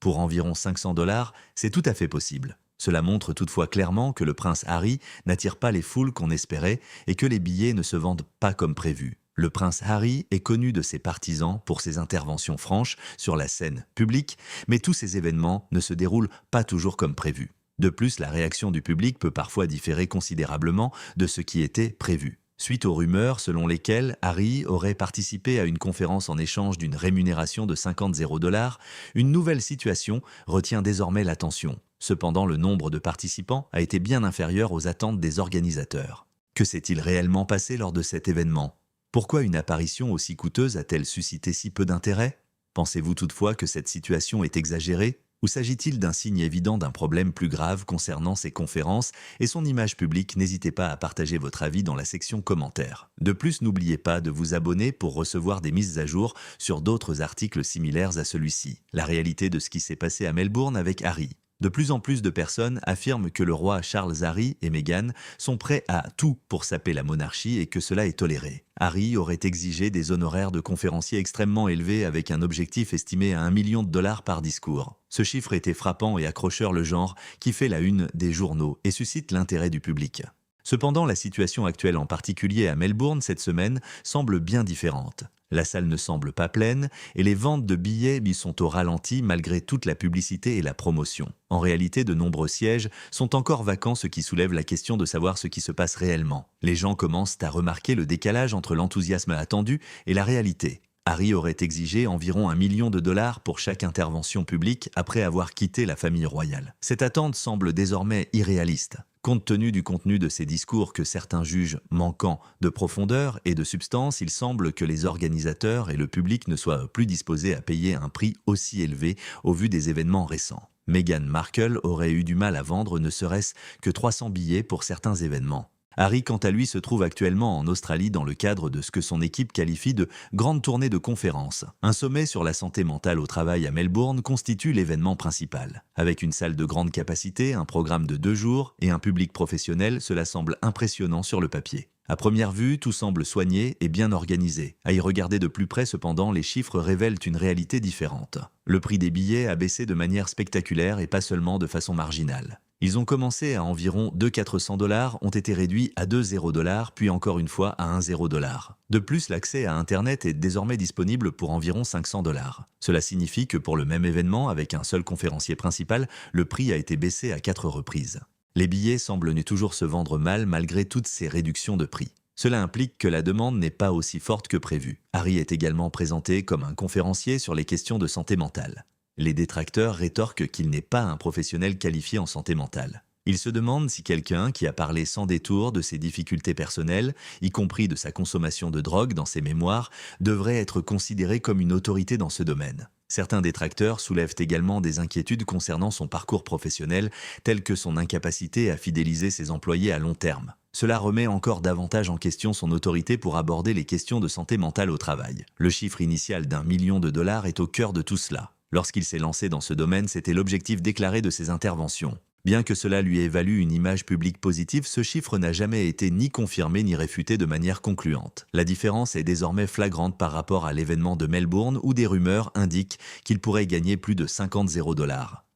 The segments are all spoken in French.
pour environ 500 $, c'est tout à fait possible. Cela montre toutefois clairement que le prince Harry n'attire pas les foules qu'on espérait et que les billets ne se vendent pas comme prévu. Le prince Harry est connu de ses partisans pour ses interventions franches sur la scène publique, mais tous ces événements ne se déroulent pas toujours comme prévu. De plus, la réaction du public peut parfois différer considérablement de ce qui était prévu. Suite aux rumeurs selon lesquelles Harry aurait participé à une conférence en échange d'une rémunération de 50 $, une nouvelle situation retient désormais l'attention. Cependant, le nombre de participants a été bien inférieur aux attentes des organisateurs. Que s'est-il réellement passé lors de cet événement? Pourquoi une apparition aussi coûteuse a-t-elle suscité si peu d'intérêt? Pensez-vous toutefois que cette situation est exagérée? Ou s'agit-il d'un signe évident d'un problème plus grave concernant ces conférences et son image publique? N'hésitez pas à partager votre avis dans la section commentaires. De plus, n'oubliez pas de vous abonner pour recevoir des mises à jour sur d'autres articles similaires à celui-ci. La réalité de ce qui s'est passé à Melbourne avec Harry. De plus en plus de personnes affirment que le roi Charles, Harry et Meghan sont prêts à tout pour saper la monarchie et que cela est toléré. Harry aurait exigé des honoraires de conférencier extrêmement élevés avec un objectif estimé à 1 million de $ par discours. Ce chiffre était frappant et accrocheur, le genre qui fait la une des journaux et suscite l'intérêt du public. Cependant, la situation actuelle, en particulier à Melbourne cette semaine, semble bien différente. La salle ne semble pas pleine et les ventes de billets y sont au ralenti malgré toute la publicité et la promotion. En réalité, de nombreux sièges sont encore vacants, ce qui soulève la question de savoir ce qui se passe réellement. Les gens commencent à remarquer le décalage entre l'enthousiasme attendu et la réalité. Harry aurait exigé environ 1 million de $ pour chaque intervention publique après avoir quitté la famille royale. Cette attente semble désormais irréaliste. Compte tenu du contenu de ces discours que certains jugent manquant de profondeur et de substance, il semble que les organisateurs et le public ne soient plus disposés à payer un prix aussi élevé au vu des événements récents. Meghan Markle aurait eu du mal à vendre ne serait-ce que 300 billets pour certains événements. Harry, quant à lui, se trouve actuellement en Australie dans le cadre de ce que son équipe qualifie de grande tournée de conférences. Un sommet sur la santé mentale au travail à Melbourne constitue l'événement principal. Avec une salle de grande capacité, un programme de 2 jours et un public professionnel, cela semble impressionnant sur le papier. À première vue, tout semble soigné et bien organisé. À y regarder de plus près cependant, les chiffres révèlent une réalité différente. Le prix des billets a baissé de manière spectaculaire et pas seulement de façon marginale. Ils ont commencé à environ 2 400 $, ont été réduits à 2 0 $, puis encore une fois à 1 0 $. De plus, l'accès à Internet est désormais disponible pour environ 500 $. Cela signifie que pour le même événement, avec un seul conférencier principal, le prix a été baissé à 4 reprises. Les billets semblent toujours se vendre mal malgré toutes ces réductions de prix. Cela implique que la demande n'est pas aussi forte que prévu. Harry est également présenté comme un conférencier sur les questions de santé mentale. Les détracteurs rétorquent qu'il n'est pas un professionnel qualifié en santé mentale. Ils se demandent si quelqu'un qui a parlé sans détour de ses difficultés personnelles, y compris de sa consommation de drogue dans ses mémoires, devrait être considéré comme une autorité dans ce domaine. Certains détracteurs soulèvent également des inquiétudes concernant son parcours professionnel, telles que son incapacité à fidéliser ses employés à long terme. Cela remet encore davantage en question son autorité pour aborder les questions de santé mentale au travail. Le chiffre initial d'1 million de $ est au cœur de tout cela. Lorsqu'il s'est lancé dans ce domaine, c'était l'objectif déclaré de ses interventions. Bien que cela lui ait valu une image publique positive, ce chiffre n'a jamais été ni confirmé ni réfuté de manière concluante. La différence est désormais flagrante par rapport à l'événement de Melbourne où des rumeurs indiquent qu'il pourrait gagner plus de 50 000 $.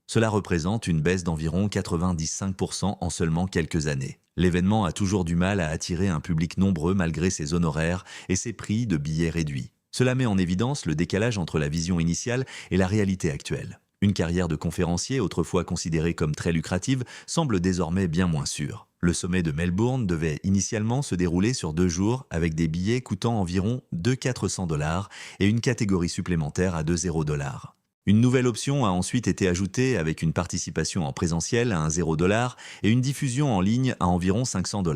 Cela représente une baisse d'environ 95% en seulement quelques années. L'événement a toujours du mal à attirer un public nombreux malgré ses honoraires et ses prix de billets réduits. Cela met en évidence le décalage entre la vision initiale et la réalité actuelle. Une carrière de conférencier, autrefois considérée comme très lucrative, semble désormais bien moins sûre. Le sommet de Melbourne devait initialement se dérouler sur 2 jours avec des billets coûtant environ 2 400 $ et une catégorie supplémentaire à 2 0 $. Une nouvelle option a ensuite été ajoutée avec une participation en présentiel à 1 0 $ et une diffusion en ligne à environ 500 $.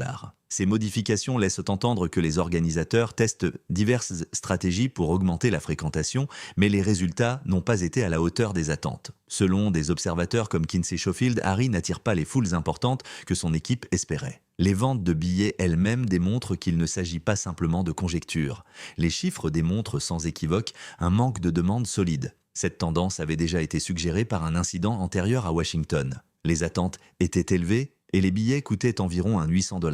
Ces modifications laissent entendre que les organisateurs testent diverses stratégies pour augmenter la fréquentation, mais les résultats n'ont pas été à la hauteur des attentes. Selon des observateurs comme Kinsey Schofield, Harry n'attire pas les foules importantes que son équipe espérait. Les ventes de billets elles-mêmes démontrent qu'il ne s'agit pas simplement de conjectures. Les chiffres démontrent sans équivoque un manque de demande solide. Cette tendance avait déjà été suggérée par un incident antérieur à Washington. Les attentes étaient élevées et les billets coûtaient environ 800 $.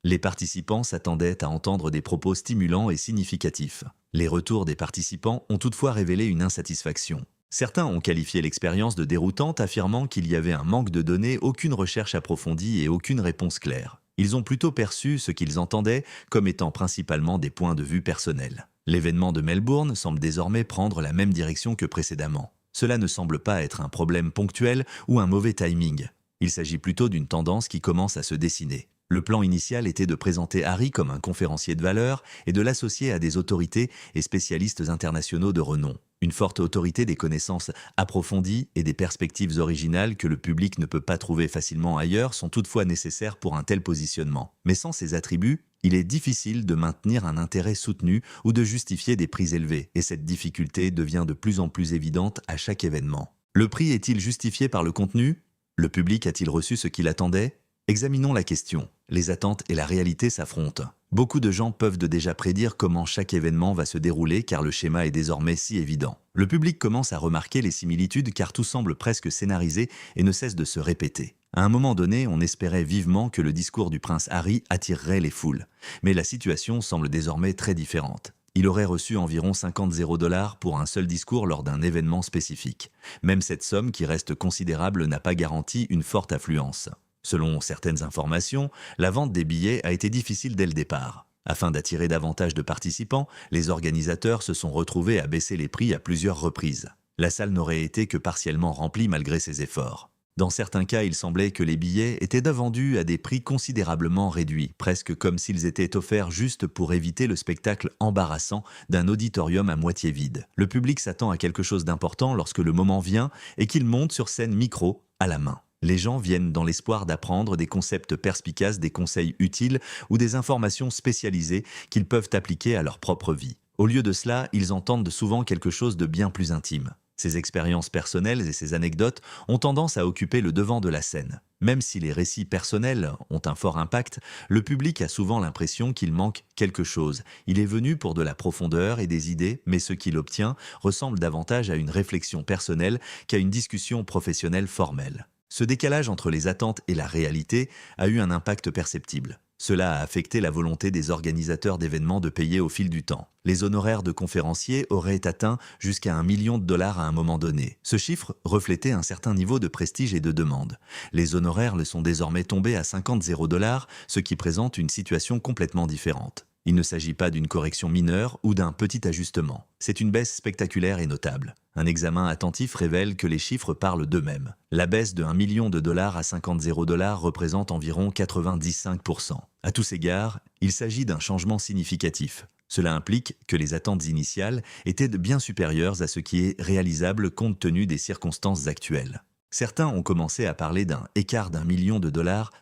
Les participants s'attendaient à entendre des propos stimulants et significatifs. Les retours des participants ont toutefois révélé une insatisfaction. Certains ont qualifié l'expérience de déroutante, affirmant qu'il y avait un manque de données, aucune recherche approfondie et aucune réponse claire. Ils ont plutôt perçu ce qu'ils entendaient comme étant principalement des points de vue personnels. L'événement de Melbourne semble désormais prendre la même direction que précédemment. Cela ne semble pas être un problème ponctuel ou un mauvais timing. Il s'agit plutôt d'une tendance qui commence à se dessiner. Le plan initial était de présenter Harry comme un conférencier de valeur et de l'associer à des autorités et spécialistes internationaux de renom. Une forte autorité, des connaissances approfondies et des perspectives originales que le public ne peut pas trouver facilement ailleurs sont toutefois nécessaires pour un tel positionnement. Mais sans ces attributs, il est difficile de maintenir un intérêt soutenu ou de justifier des prix élevés, et cette difficulté devient de plus en plus évidente à chaque événement. Le prix est-il justifié par le contenu ? Le public a-t-il reçu ce qu'il attendait ? Examinons la question. Les attentes et la réalité s'affrontent. Beaucoup de gens peuvent déjà prédire comment chaque événement va se dérouler car le schéma est désormais si évident. Le public commence à remarquer les similitudes car tout semble presque scénarisé et ne cesse de se répéter. À un moment donné, on espérait vivement que le discours du prince Harry attirerait les foules. Mais la situation semble désormais très différente. Il aurait reçu environ 50 $, pour un seul discours lors d'un événement spécifique. Même cette somme, qui reste considérable, n'a pas garanti une forte affluence. Selon certaines informations, la vente des billets a été difficile dès le départ. Afin d'attirer davantage de participants, les organisateurs se sont retrouvés à baisser les prix à plusieurs reprises. La salle n'aurait été que partiellement remplie malgré ces efforts. Dans certains cas, il semblait que les billets étaient vendus à des prix considérablement réduits, presque comme s'ils étaient offerts juste pour éviter le spectacle embarrassant d'un auditorium à moitié vide. Le public s'attend à quelque chose d'important lorsque le moment vient et qu'il monte sur scène micro à la main. Les gens viennent dans l'espoir d'apprendre des concepts perspicaces, des conseils utiles ou des informations spécialisées qu'ils peuvent appliquer à leur propre vie. Au lieu de cela, ils entendent souvent quelque chose de bien plus intime. Ces expériences personnelles et ces anecdotes ont tendance à occuper le devant de la scène. Même si les récits personnels ont un fort impact, le public a souvent l'impression qu'il manque quelque chose. Il est venu pour de la profondeur et des idées, mais ce qu'il obtient ressemble davantage à une réflexion personnelle qu'à une discussion professionnelle formelle. Ce décalage entre les attentes et la réalité a eu un impact perceptible. Cela a affecté la volonté des organisateurs d'événements de payer au fil du temps. Les honoraires de conférenciers auraient atteint jusqu'à $1 million à un moment donné. Ce chiffre reflétait un certain niveau de prestige et de demande. Les honoraires le sont désormais tombés à 50 $, ce qui présente une situation complètement différente. Il ne s'agit pas d'une correction mineure ou d'un petit ajustement. C'est une baisse spectaculaire et notable. Un examen attentif révèle que les chiffres parlent d'eux-mêmes. La baisse de $1 million à 50 $ représente environ 95%. À tous égards, il s'agit d'un changement significatif. Cela implique que les attentes initiales étaient bien supérieures à ce qui est réalisable compte tenu des circonstances actuelles. Certains ont commencé à parler d'un écart d'$1 million,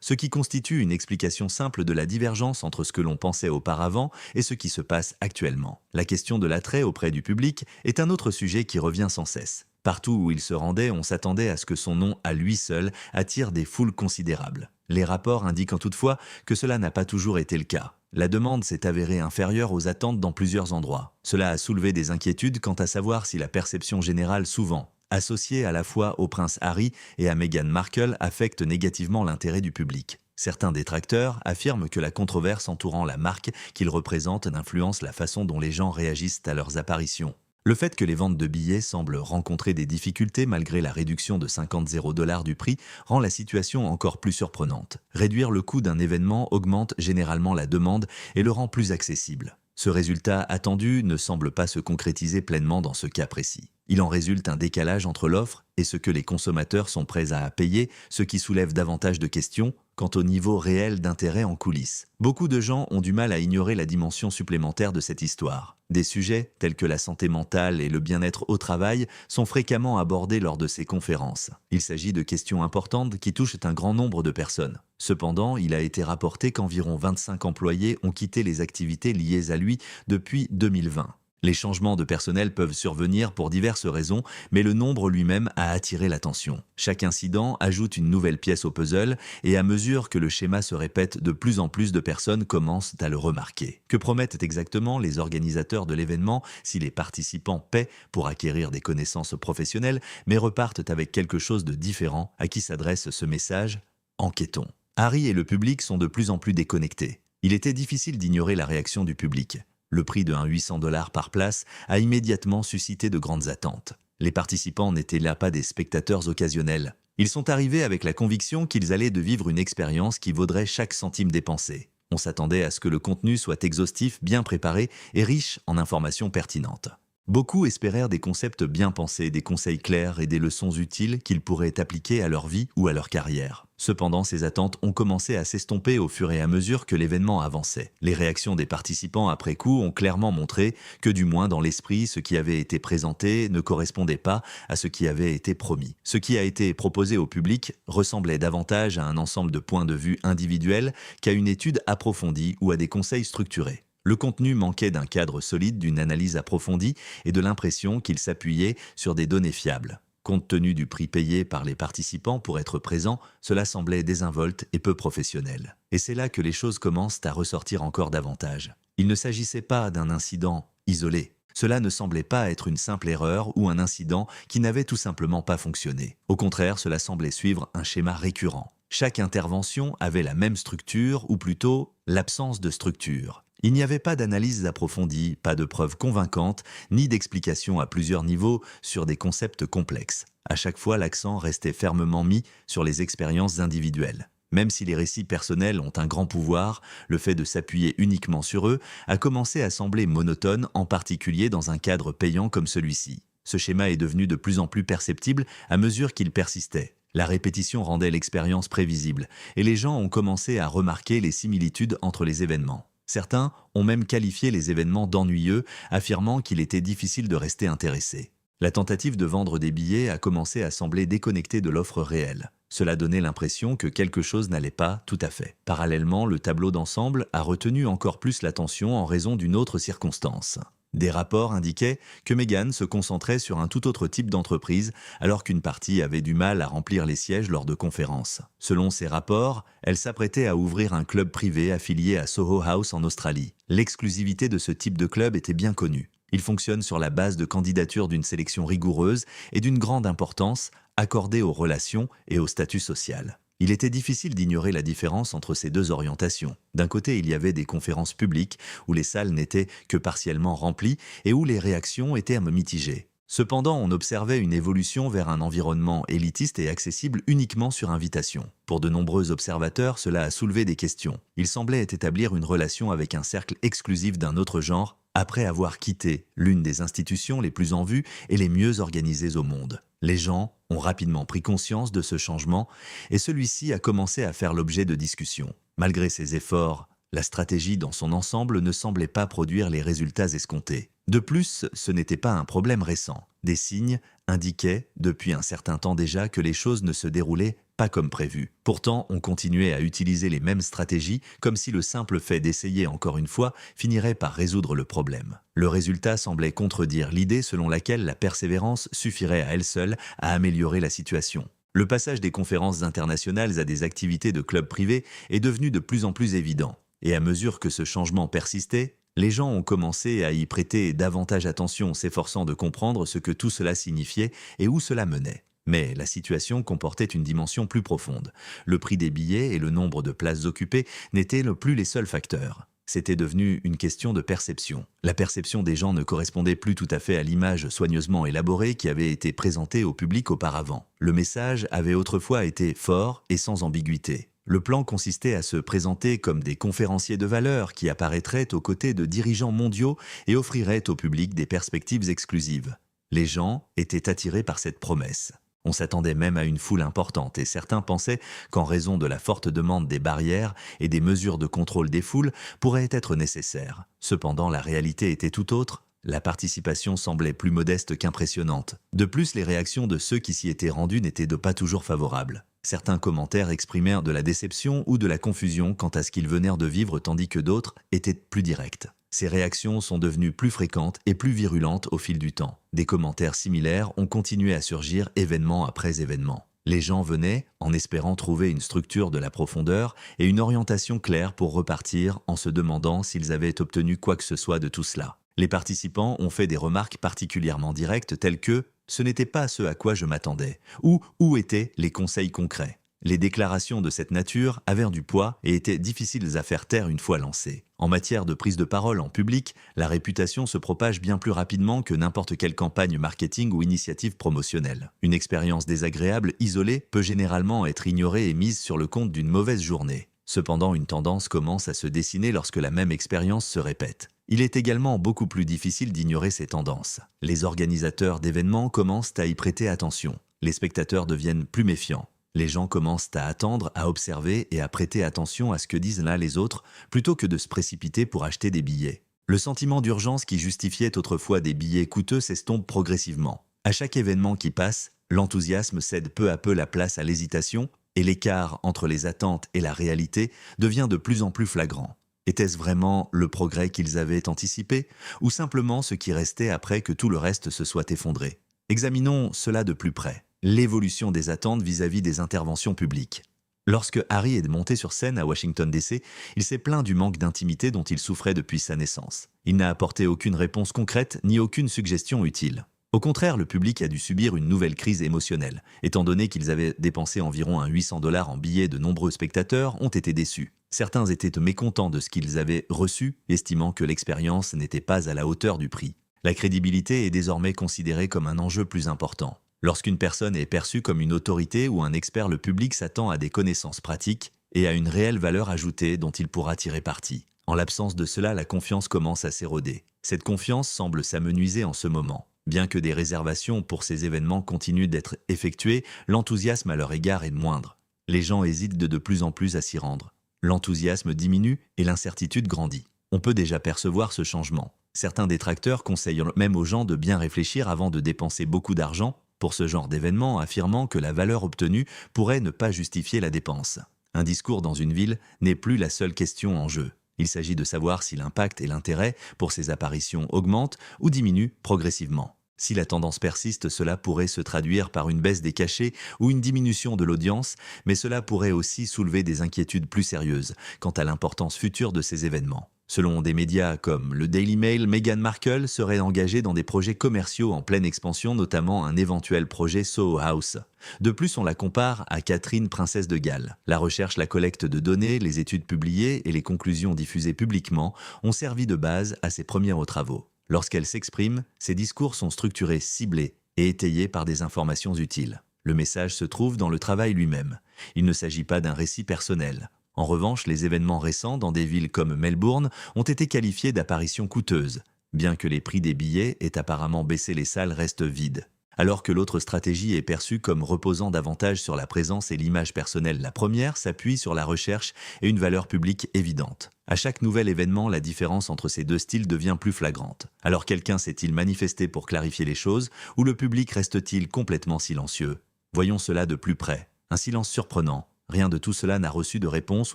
ce qui constitue une explication simple de la divergence entre ce que l'on pensait auparavant et ce qui se passe actuellement. La question de l'attrait auprès du public est un autre sujet qui revient sans cesse. Partout où il se rendait, on s'attendait à ce que son nom à lui seul attire des foules considérables. Les rapports indiquent toutefois que cela n'a pas toujours été le cas. La demande s'est avérée inférieure aux attentes dans plusieurs endroits. Cela a soulevé des inquiétudes quant à savoir si la perception générale souvent associée à la fois au prince Harry et à Meghan Markle affecte négativement l'intérêt du public. Certains détracteurs affirment que la controverse entourant la marque qu'ils représentent influence la façon dont les gens réagissent à leurs apparitions. Le fait que les ventes de billets semblent rencontrer des difficultés malgré la réduction de 50 $ du prix rend la situation encore plus surprenante. Réduire le coût d'un événement augmente généralement la demande et le rend plus accessible. Ce résultat attendu ne semble pas se concrétiser pleinement dans ce cas précis. Il en résulte un décalage entre l'offre et ce que les consommateurs sont prêts à payer, ce qui soulève davantage de questions quant au niveau réel d'intérêt en coulisses. Beaucoup de gens ont du mal à ignorer la dimension supplémentaire de cette histoire. Des sujets tels que la santé mentale et le bien-être au travail sont fréquemment abordés lors de ces conférences. Il s'agit de questions importantes qui touchent un grand nombre de personnes. Cependant, il a été rapporté qu'environ 25 employés ont quitté les activités liées à lui depuis 2020. Les changements de personnel peuvent survenir pour diverses raisons, mais le nombre lui-même a attiré l'attention. Chaque incident ajoute une nouvelle pièce au puzzle, et à mesure que le schéma se répète, de plus en plus de personnes commencent à le remarquer. Que promettent exactement les organisateurs de l'événement si les participants paient pour acquérir des connaissances professionnelles, mais repartent avec quelque chose de différent? À qui s'adresse ce message? Enquêtons. Harry et le public sont de plus en plus déconnectés. Il était difficile d'ignorer la réaction du public. Le prix de $800 par place a immédiatement suscité de grandes attentes. Les participants n'étaient là pas des spectateurs occasionnels. Ils sont arrivés avec la conviction qu'ils allaient de vivre une expérience qui vaudrait chaque centime dépensé. On s'attendait à ce que le contenu soit exhaustif, bien préparé et riche en informations pertinentes. Beaucoup espérèrent des concepts bien pensés, des conseils clairs et des leçons utiles qu'ils pourraient appliquer à leur vie ou à leur carrière. Cependant, ces attentes ont commencé à s'estomper au fur et à mesure que l'événement avançait. Les réactions des participants après coup ont clairement montré que, du moins dans l'esprit, ce qui avait été présenté ne correspondait pas à ce qui avait été promis. Ce qui a été proposé au public ressemblait davantage à un ensemble de points de vue individuels qu'à une étude approfondie ou à des conseils structurés. Le contenu manquait d'un cadre solide, d'une analyse approfondie et de l'impression qu'il s'appuyait sur des données fiables. Compte tenu du prix payé par les participants pour être présents, cela semblait désinvolte et peu professionnel. Et c'est là que les choses commencent à ressortir encore davantage. Il ne s'agissait pas d'un incident isolé. Cela ne semblait pas être une simple erreur ou un incident qui n'avait tout simplement pas fonctionné. Au contraire, cela semblait suivre un schéma récurrent. Chaque intervention avait la même structure, ou plutôt l'absence de structure. Il n'y avait pas d'analyse approfondie, pas de preuves convaincantes, ni d'explications à plusieurs niveaux sur des concepts complexes. À chaque fois, l'accent restait fermement mis sur les expériences individuelles. Même si les récits personnels ont un grand pouvoir, le fait de s'appuyer uniquement sur eux a commencé à sembler monotone, en particulier dans un cadre payant comme celui-ci. Ce schéma est devenu de plus en plus perceptible à mesure qu'il persistait. La répétition rendait l'expérience prévisible, et les gens ont commencé à remarquer les similitudes entre les événements. Certains ont même qualifié les événements d'ennuyeux, affirmant qu'il était difficile de rester intéressé. La tentative de vendre des billets a commencé à sembler déconnectée de l'offre réelle. Cela donnait l'impression que quelque chose n'allait pas tout à fait. Parallèlement, le tableau d'ensemble a retenu encore plus l'attention en raison d'une autre circonstance. Des rapports indiquaient que Meghan se concentrait sur un tout autre type d'entreprise, alors qu'une partie avait du mal à remplir les sièges lors de conférences. Selon ces rapports, elle s'apprêtait à ouvrir un club privé affilié à Soho House en Australie. L'exclusivité de ce type de club était bien connue. Il fonctionne sur la base de candidatures d'une sélection rigoureuse et d'une grande importance accordée aux relations et au statut social. Il était difficile d'ignorer la différence entre ces deux orientations. D'un côté, il y avait des conférences publiques où les salles n'étaient que partiellement remplies et où les réactions étaient mitigées. Cependant, on observait une évolution vers un environnement élitiste et accessible uniquement sur invitation. Pour de nombreux observateurs, cela a soulevé des questions. Il semblait établir une relation avec un cercle exclusif d'un autre genre après avoir quitté l'une des institutions les plus en vue et les mieux organisées au monde. Les gens ont rapidement pris conscience de ce changement et celui-ci a commencé à faire l'objet de discussions. Malgré ses efforts, la stratégie dans son ensemble ne semblait pas produire les résultats escomptés. De plus, ce n'était pas un problème récent. Des signes indiquaient, depuis un certain temps déjà, que les choses ne se déroulaient pas comme prévu. Pourtant, on continuait à utiliser les mêmes stratégies, comme si le simple fait d'essayer encore une fois finirait par résoudre le problème. Le résultat semblait contredire l'idée selon laquelle la persévérance suffirait à elle seule à améliorer la situation. Le passage des conférences internationales à des activités de clubs privés est devenu de plus en plus évident. Et à mesure que ce changement persistait, les gens ont commencé à y prêter davantage attention, s'efforçant de comprendre ce que tout cela signifiait et où cela menait. Mais la situation comportait une dimension plus profonde. Le prix des billets et le nombre de places occupées n'étaient plus les seuls facteurs. C'était devenu une question de perception. La perception des gens ne correspondait plus tout à fait à l'image soigneusement élaborée qui avait été présentée au public auparavant. Le message avait autrefois été fort et sans ambiguïté. Le plan consistait à se présenter comme des conférenciers de valeur qui apparaîtraient aux côtés de dirigeants mondiaux et offriraient au public des perspectives exclusives. Les gens étaient attirés par cette promesse. On s'attendait même à une foule importante et certains pensaient qu'en raison de la forte demande des barrières et des mesures de contrôle des foules pourraient être nécessaires. Cependant, la réalité était tout autre. La participation semblait plus modeste qu'impressionnante. De plus, les réactions de ceux qui s'y étaient rendus n'étaient pas toujours favorables. Certains commentaires exprimèrent de la déception ou de la confusion quant à ce qu'ils venaient de vivre tandis que d'autres étaient plus directs. Ces réactions sont devenues plus fréquentes et plus virulentes au fil du temps. Des commentaires similaires ont continué à surgir événement après événement. Les gens venaient en espérant trouver une structure de la profondeur et une orientation claire pour repartir en se demandant s'ils avaient obtenu quoi que ce soit de tout cela. Les participants ont fait des remarques particulièrement directes telles que « ce n'était pas ce à quoi je m'attendais » ou « où étaient les conseils concrets ». Les déclarations de cette nature avaient du poids et étaient difficiles à faire taire une fois lancées. En matière de prise de parole en public, la réputation se propage bien plus rapidement que n'importe quelle campagne marketing ou initiative promotionnelle. Une expérience désagréable isolée peut généralement être ignorée et mise sur le compte d'une mauvaise journée. Cependant, une tendance commence à se dessiner lorsque la même expérience se répète. Il est également beaucoup plus difficile d'ignorer ces tendances. Les organisateurs d'événements commencent à y prêter attention. Les spectateurs deviennent plus méfiants. Les gens commencent à attendre, à observer et à prêter attention à ce que disent l'un les autres, plutôt que de se précipiter pour acheter des billets. Le sentiment d'urgence qui justifiait autrefois des billets coûteux s'estompe progressivement. À chaque événement qui passe, l'enthousiasme cède peu à peu la place à l'hésitation, et l'écart entre les attentes et la réalité devient de plus en plus flagrant. Était-ce vraiment le progrès qu'ils avaient anticipé, ou simplement ce qui restait après que tout le reste se soit effondré? Examinons cela de plus près. L'évolution des attentes vis-à-vis des interventions publiques. Lorsque Harry est monté sur scène à Washington DC, il s'est plaint du manque d'intimité dont il souffrait depuis sa naissance. Il n'a apporté aucune réponse concrète ni aucune suggestion utile. Au contraire, le public a dû subir une nouvelle crise émotionnelle. Étant donné qu'ils avaient dépensé environ 800 $ en billets, de nombreux spectateurs ont été déçus. Certains étaient mécontents de ce qu'ils avaient reçu, estimant que l'expérience n'était pas à la hauteur du prix. La crédibilité est désormais considérée comme un enjeu plus important. Lorsqu'une personne est perçue comme une autorité ou un expert, le public s'attend à des connaissances pratiques et à une réelle valeur ajoutée dont il pourra tirer parti. En l'absence de cela, la confiance commence à s'éroder. Cette confiance semble s'amenuiser en ce moment. Bien que des réservations pour ces événements continuent d'être effectuées, l'enthousiasme à leur égard est moindre. Les gens hésitent de plus en plus à s'y rendre. L'enthousiasme diminue et l'incertitude grandit. On peut déjà percevoir ce changement. Certains détracteurs conseillent même aux gens de bien réfléchir avant de dépenser beaucoup d'argent pour ce genre d'événement, affirmant que la valeur obtenue pourrait ne pas justifier la dépense. Un discours dans une ville n'est plus la seule question en jeu. Il s'agit de savoir si l'impact et l'intérêt pour ces apparitions augmentent ou diminuent progressivement. Si la tendance persiste, cela pourrait se traduire par une baisse des cachets ou une diminution de l'audience, mais cela pourrait aussi soulever des inquiétudes plus sérieuses quant à l'importance future de ces événements. Selon des médias comme le Daily Mail, Meghan Markle serait engagée dans des projets commerciaux en pleine expansion, notamment un éventuel projet Soho House. De plus, on la compare à Catherine, princesse de Galles. La recherche, la collecte de données, les études publiées et les conclusions diffusées publiquement ont servi de base à ses premiers travaux. Lorsqu'elle s'exprime, ses discours sont structurés, ciblés et étayés par des informations utiles. Le message se trouve dans le travail lui-même. Il ne s'agit pas d'un récit personnel. En revanche, les événements récents dans des villes comme Melbourne ont été qualifiés d'apparitions coûteuses. Bien que les prix des billets aient apparemment baissé, les salles restent vides. Alors que l'autre stratégie est perçue comme reposant davantage sur la présence et l'image personnelle, la première s'appuie sur la recherche et une valeur publique évidente. À chaque nouvel événement, la différence entre ces deux styles devient plus flagrante. Alors quelqu'un s'est-il manifesté pour clarifier les choses, ou le public reste-t-il complètement silencieux? Voyons cela de plus près. Un silence surprenant. Rien de tout cela n'a reçu de réponse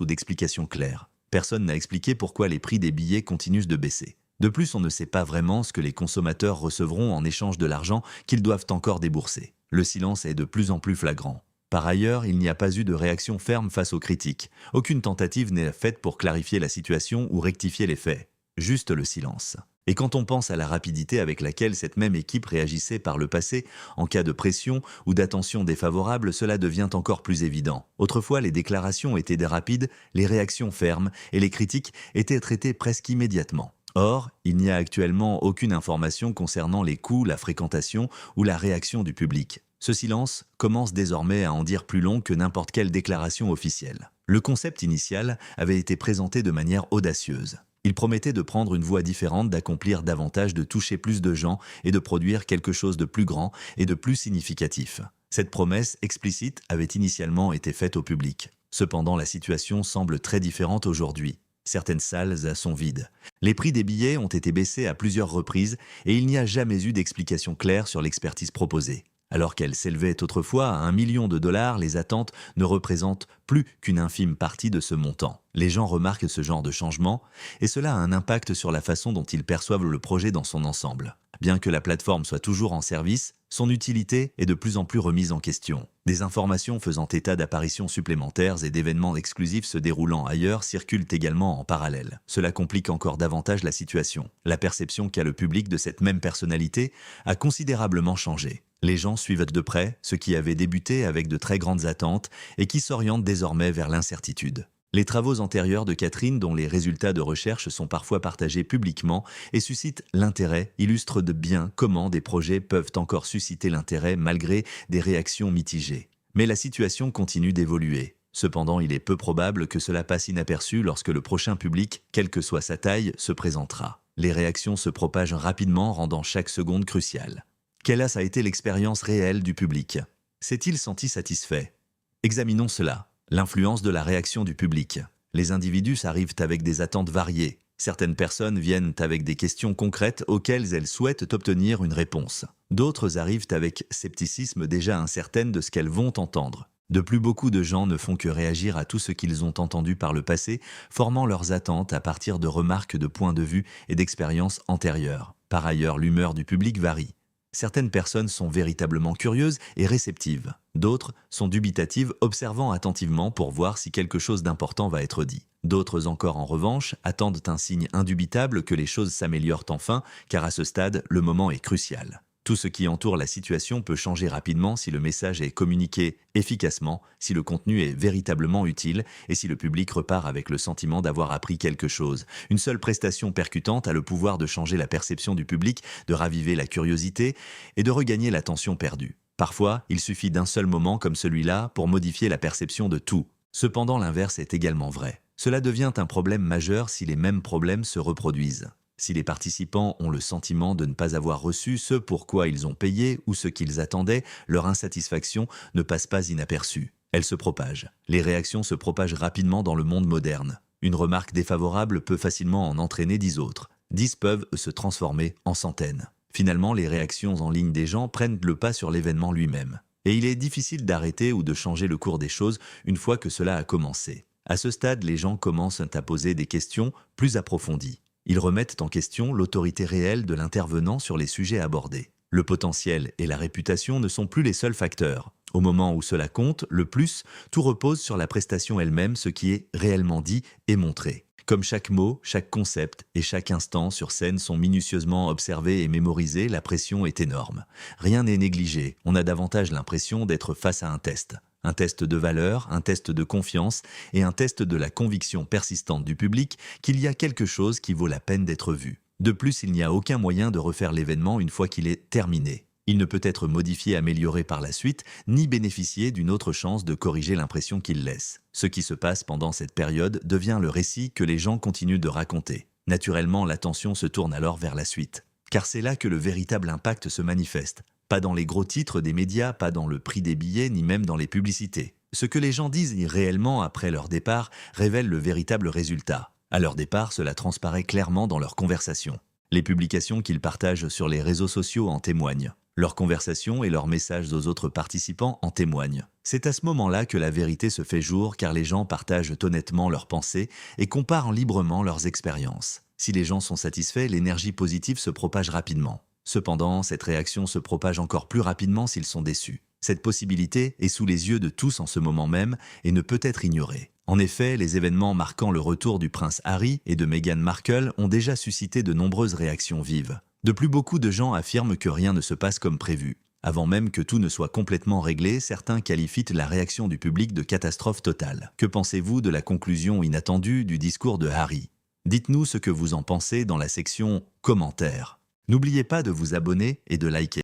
ou d'explication claire. Personne n'a expliqué pourquoi les prix des billets continuent de baisser. De plus, on ne sait pas vraiment ce que les consommateurs recevront en échange de l'argent qu'ils doivent encore débourser. Le silence est de plus en plus flagrant. Par ailleurs, il n'y a pas eu de réaction ferme face aux critiques. Aucune tentative n'est faite pour clarifier la situation ou rectifier les faits. Juste le silence. Et quand on pense à la rapidité avec laquelle cette même équipe réagissait par le passé, en cas de pression ou d'attention défavorable, cela devient encore plus évident. Autrefois, les déclarations étaient rapides, les réactions fermes et les critiques étaient traitées presque immédiatement. Or, il n'y a actuellement aucune information concernant les coûts, la fréquentation ou la réaction du public. Ce silence commence désormais à en dire plus long que n'importe quelle déclaration officielle. Le concept initial avait été présenté de manière audacieuse. Il promettait de prendre une voie différente, d'accomplir davantage, de toucher plus de gens et de produire quelque chose de plus grand et de plus significatif. Cette promesse explicite avait initialement été faite au public. Cependant, la situation semble très différente aujourd'hui. Certaines salles sont vides. Les prix des billets ont été baissés à plusieurs reprises et il n'y a jamais eu d'explication claire sur l'expertise proposée. Alors qu'elle s'élevait autrefois à $1 million, les attentes ne représentent plus qu'une infime partie de ce montant. Les gens remarquent ce genre de changement et cela a un impact sur la façon dont ils perçoivent le projet dans son ensemble. Bien que la plateforme soit toujours en service, son utilité est de plus en plus remise en question. Des informations faisant état d'apparitions supplémentaires et d'événements exclusifs se déroulant ailleurs circulent également en parallèle. Cela complique encore davantage la situation. La perception qu'a le public de cette même personnalité a considérablement changé. Les gens suivent de près ce qui avait débuté avec de très grandes attentes et qui s'orientent désormais vers l'incertitude. Les travaux antérieurs de Catherine, dont les résultats de recherche sont parfois partagés publiquement et suscitent l'intérêt, illustrent de bien comment des projets peuvent encore susciter l'intérêt malgré des réactions mitigées. Mais la situation continue d'évoluer. Cependant, il est peu probable que cela passe inaperçu lorsque le prochain public, quelle que soit sa taille, se présentera. Les réactions se propagent rapidement, rendant chaque seconde cruciale. Quelle a été l'expérience réelle du public? S'est-il senti satisfait? Examinons cela. L'influence de la réaction du public. Les individus arrivent avec des attentes variées. Certaines personnes viennent avec des questions concrètes auxquelles elles souhaitent obtenir une réponse. D'autres arrivent avec scepticisme déjà incertaine de ce qu'elles vont entendre. De plus, beaucoup de gens ne font que réagir à tout ce qu'ils ont entendu par le passé, formant leurs attentes à partir de remarques de points de vue et d'expériences antérieures. Par ailleurs, l'humeur du public varie. Certaines personnes sont véritablement curieuses et réceptives. D'autres sont dubitatives, observant attentivement pour voir si quelque chose d'important va être dit. D'autres encore, en revanche, attendent un signe indubitable que les choses s'améliorent enfin, car à ce stade, le moment est crucial. Tout ce qui entoure la situation peut changer rapidement si le message est communiqué efficacement, si le contenu est véritablement utile et si le public repart avec le sentiment d'avoir appris quelque chose. Une seule prestation percutante a le pouvoir de changer la perception du public, de raviver la curiosité et de regagner l'attention perdue. Parfois, il suffit d'un seul moment comme celui-là pour modifier la perception de tout. Cependant, l'inverse est également vrai. Cela devient un problème majeur si les mêmes problèmes se reproduisent. Si les participants ont le sentiment de ne pas avoir reçu ce pour quoi ils ont payé ou ce qu'ils attendaient, leur insatisfaction ne passe pas inaperçue. Elle se propage. Les réactions se propagent rapidement dans le monde moderne. Une remarque défavorable peut facilement en entraîner 10 autres. 10 peuvent se transformer en centaines. Finalement, les réactions en ligne des gens prennent le pas sur l'événement lui-même. Et il est difficile d'arrêter ou de changer le cours des choses une fois que cela a commencé. À ce stade, les gens commencent à poser des questions plus approfondies. Ils remettent en question l'autorité réelle de l'intervenant sur les sujets abordés. Le potentiel et la réputation ne sont plus les seuls facteurs. Au moment où cela compte, le plus, tout repose sur la prestation elle-même, ce qui est réellement dit et montré. Comme chaque mot, chaque concept et chaque instant sur scène sont minutieusement observés et mémorisés, la pression est énorme. Rien n'est négligé, on a davantage l'impression d'être face à un test. Un test de valeur, un test de confiance et un test de la conviction persistante du public qu'il y a quelque chose qui vaut la peine d'être vu. De plus, il n'y a aucun moyen de refaire l'événement une fois qu'il est terminé. Il ne peut être modifié, amélioré par la suite, ni bénéficier d'une autre chance de corriger l'impression qu'il laisse. Ce qui se passe pendant cette période devient le récit que les gens continuent de raconter. Naturellement, l'attention se tourne alors vers la suite. Car c'est là que le véritable impact se manifeste. Pas dans les gros titres des médias, pas dans le prix des billets, ni même dans les publicités. Ce que les gens disent réellement après leur départ révèle le véritable résultat. À leur départ, cela transparaît clairement dans leurs conversations. Les publications qu'ils partagent sur les réseaux sociaux en témoignent. Leurs conversations et leurs messages aux autres participants en témoignent. C'est à ce moment-là que la vérité se fait jour car les gens partagent honnêtement leurs pensées et comparent librement leurs expériences. Si les gens sont satisfaits, l'énergie positive se propage rapidement. Cependant, cette réaction se propage encore plus rapidement s'ils sont déçus. Cette possibilité est sous les yeux de tous en ce moment même et ne peut être ignorée. En effet, les événements marquant le retour du prince Harry et de Meghan Markle ont déjà suscité de nombreuses réactions vives. De plus, beaucoup de gens affirment que rien ne se passe comme prévu. Avant même que tout ne soit complètement réglé, certains qualifient la réaction du public de catastrophe totale. Que pensez-vous de la conclusion inattendue du discours de Harry? Dites-nous ce que vous en pensez dans la section « Commentaires ». N'oubliez pas de vous abonner et de liker.